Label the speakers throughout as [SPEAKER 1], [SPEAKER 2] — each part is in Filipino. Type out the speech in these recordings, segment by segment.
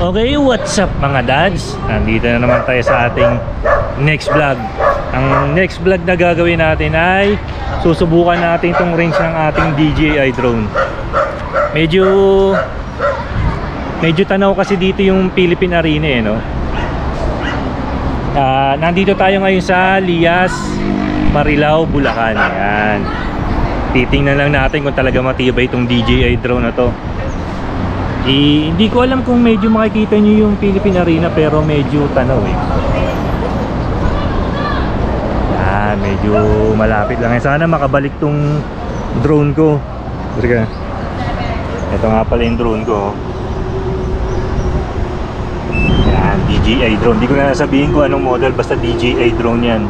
[SPEAKER 1] Okay, what's up mga dads? Nandito na naman tayo sa ating next vlog. Ang next vlog na gagawin natin ay susubukan natin itong range ng ating DJI drone. Medyo tanaw kasi dito yung Philippine Arena eh, no? Nandito tayo ngayon sa Lias, Marilao, Bulacan. Ayan. Titingnan lang natin kung talaga matibay itong DJI drone na to. Hindi ko alam kung medyo makikita nyo yung Philippine Arena, pero medyo tanaw eh. Medyo malapit lang. Sana makabalik tong drone ko. Sige. Ito nga pala yung drone ko. Yan, DJI drone. Hindi ko na sabihin kung anong model, basta DJI drone yan.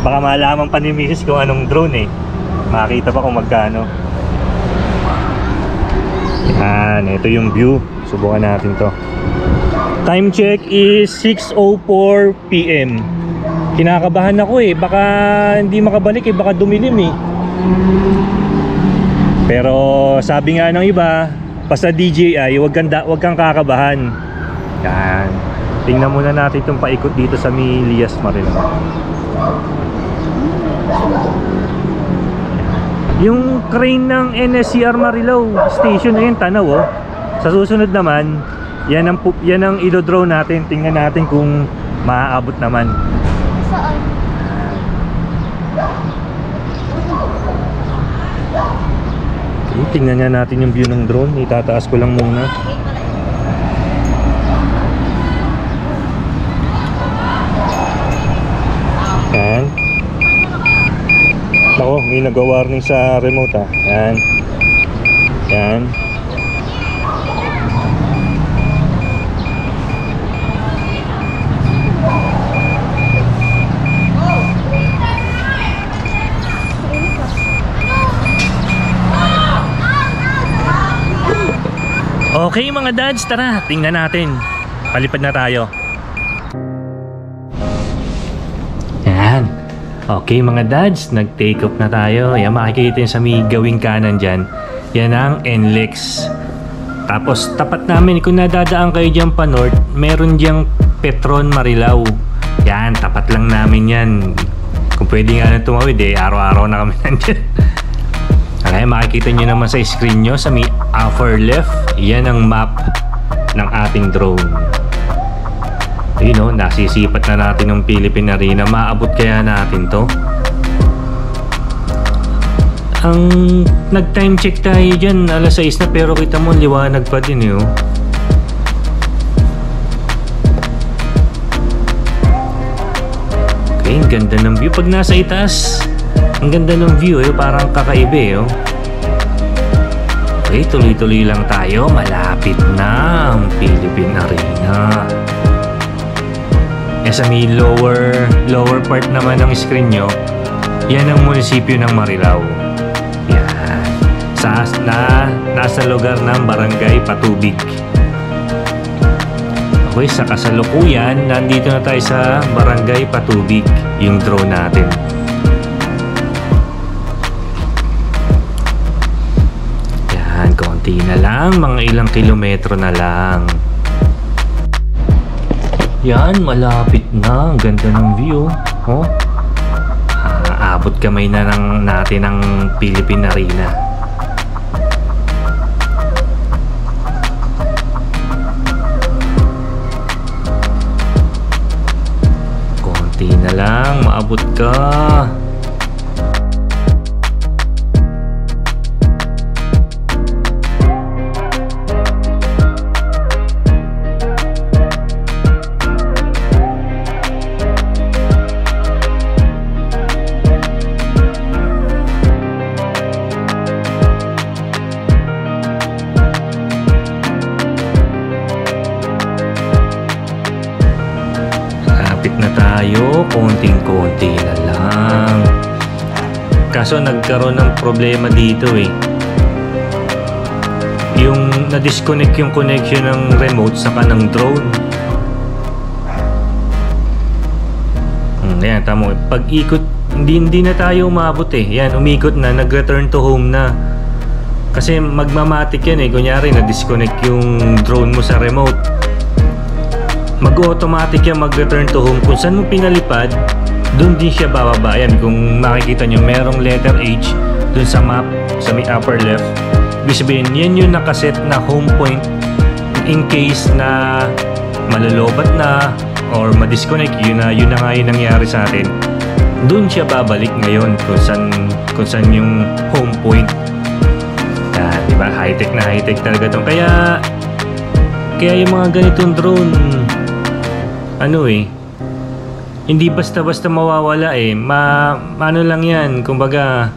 [SPEAKER 1] Baka malaman pa ni Mrs. kung anong drone eh. Makakita pa kung magkano. Yan, ito yung view. Subukan natin to. Time check is 6:04 PM. Kinakabahan ako eh. Baka hindi makabalik eh. Baka dumilim eh. Pero sabi nga ng iba, basta DJI, wag kang kakabahan. Yan. Tingnan muna natin itong paikot dito sa Lias, Marilao. Yung crane ng NSCR Marilao station na yun, tanaw oh. Sa susunod naman, yan ang ilo-drone natin. Tingnan natin kung maaabot naman.
[SPEAKER 2] Saan?
[SPEAKER 1] Okay, tingnan nga natin yung view ng drone. Itataas ko lang muna. Yan. Ako, may nag-warning sa remote ah. Yan. Yan. Okay mga dads, tara, tingnan natin. Palipad na tayo. Yan. Okay mga dads, nag-take off na tayo. Yan, makikita yun sa may gawing kanan dyan. Yan ang NLEX. Tapos tapat namin, kung nadadaan kayo dyan pa north, meron dyang Petron Marilao. Yan, tapat lang namin yan. Kung pwede nga na tumawid eh, araw-araw na kami nandyan. Okay, makikita nyo naman sa screen nyo sa may upper left. Yan ang map ng ating drone. Ayun o, nasisipat na natin ng Philippine Arena. Maabot kaya natin to? Ang nag-time check tayo dyan, alas 6 na, pero kita mo liwanag pa din eh oh. Okay, ang ganda ng view pag nasa itaas. Ang ganda ng view eh, parang kakaiba eh oh. Okay, tuloy-tuloy lang tayo. Malapit na ang Philippine Arena. Sa may lower part naman ng screen nyo, yan ang munisipyo ng Marilao. Yan. Nasa lugar ng Barangay Patubig. Okay, sa kasalukuyan, nandito na tayo sa Barangay Patubig, yung drone natin. Yan, konti na lang, mga ilang kilometro na lang. Yan, malapit na. Ang ganda ng view. Oh. Abot kamay na natin ng Philippine Arena. Konti na lang, maabot ka. Na tayo, konting-konti na lang. Kaso nagkaroon ng problema dito eh. Yung na-disconnect yung connection ng remote saka ng drone. Ayan, tamo. Pag ikot, hindi na tayo umabot eh. Yan, umikot na, nag-return to home na. Kasi magmamatic yan eh. Kunyari na-disconnect yung drone mo sa remote, mag-automatic yan mag-return to home. Kung saan mo pinalipad, doon din siya bababa. Yan, kung makikita nyo merong letter H doon sa map, sa may upper left, ibig sabihin yan yung nakaset na home point in case na malalobat na or ma-disconnect. Yun na nga yung nangyari sa atin. Doon siya babalik ngayon kung saan yung home point. Yan, diba? High-tech na high-tech talaga to. Kaya yung mga ganitong drone, hindi basta-basta mawawala eh. Ano lang yan, kumbaga,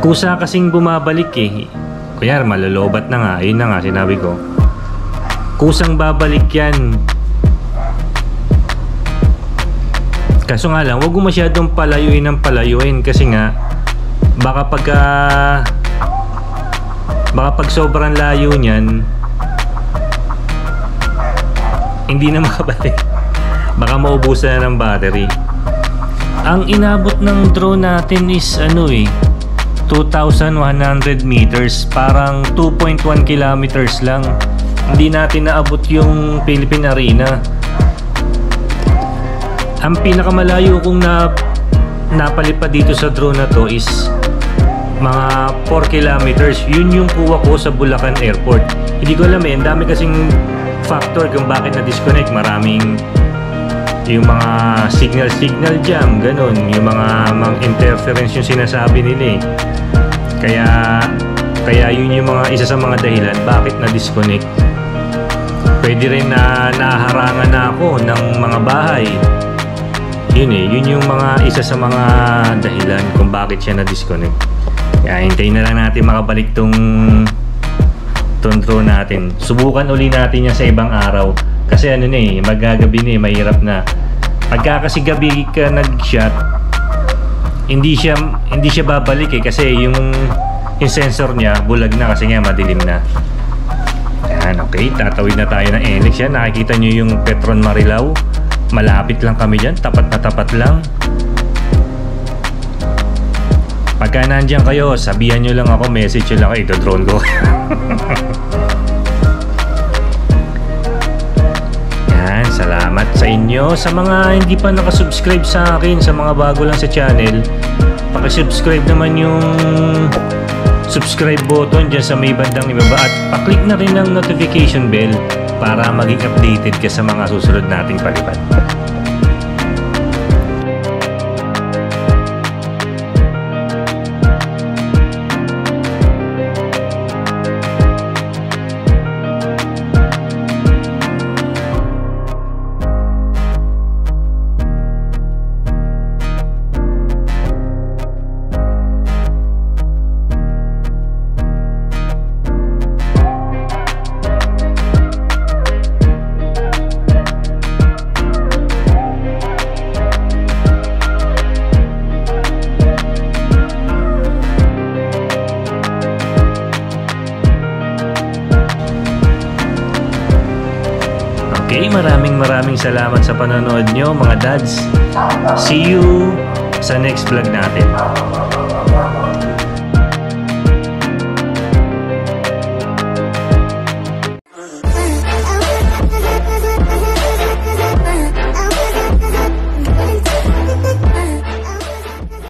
[SPEAKER 1] kusa kasing bumabalik eh. Kunyari, malalobat na nga. Yun na nga, sinabi ko. Kusang babalik yan. Kaso nga lang, wag mo masyadong palayuin ng palayuin kasi nga, baka pag sobrang layo niyan, hindi na makabalik. Baka maubusan na ng battery. Ang inabot ng drone natin is 2,100 meters. Parang 2.1 kilometers lang. Hindi natin naabot yung Philippine Arena. Ang pinakamalayo kong napalipad dito sa drone na to is mga 4 kilometers. Yun yung kuha ko sa Bulacan Airport. Hindi ko alam eh. Ang dami kasing factor kung bakit na-disconnect. Maraming yung mga signal jam, ganun. Yung mga interference yung sinasabi nila eh. Kaya yun yung isa sa mga dahilan bakit na-disconnect. Pwede rin na naharangan na ako ng mga bahay. Yun yung isa sa mga dahilan kung bakit siya na-disconnect. Kaya hintayin na lang natin makabalik tong drone natin. Subukan uli natin yan sa ibang araw. Kasi magagabi na eh, mahirap na. Pagka kasi gabi ka nag-shot, hindi siya babalik eh, kasi yung sensor niya bulag na kasi nga madilim na. Yan, okay, tatawid na tayo ng NLEX yan. Nakikita nyo yung Petron Marilao. Malapit lang kami dyan, tapat na tapat lang. Pagka nandyan kayo, sabihan nyo lang ako, message nyo lang ako, ito drone ko. Yan, salamat sa inyo. Sa mga hindi pa nakasubscribe sa akin, sa mga bago lang sa channel, pakisubscribe naman yung subscribe button dyan sa may bandang ibaba at paklik na rin ang notification bell para maging updated ka sa mga susunod nating palipad. Okay, maraming salamat sa panonood nyo mga dads. See you sa next vlog natin.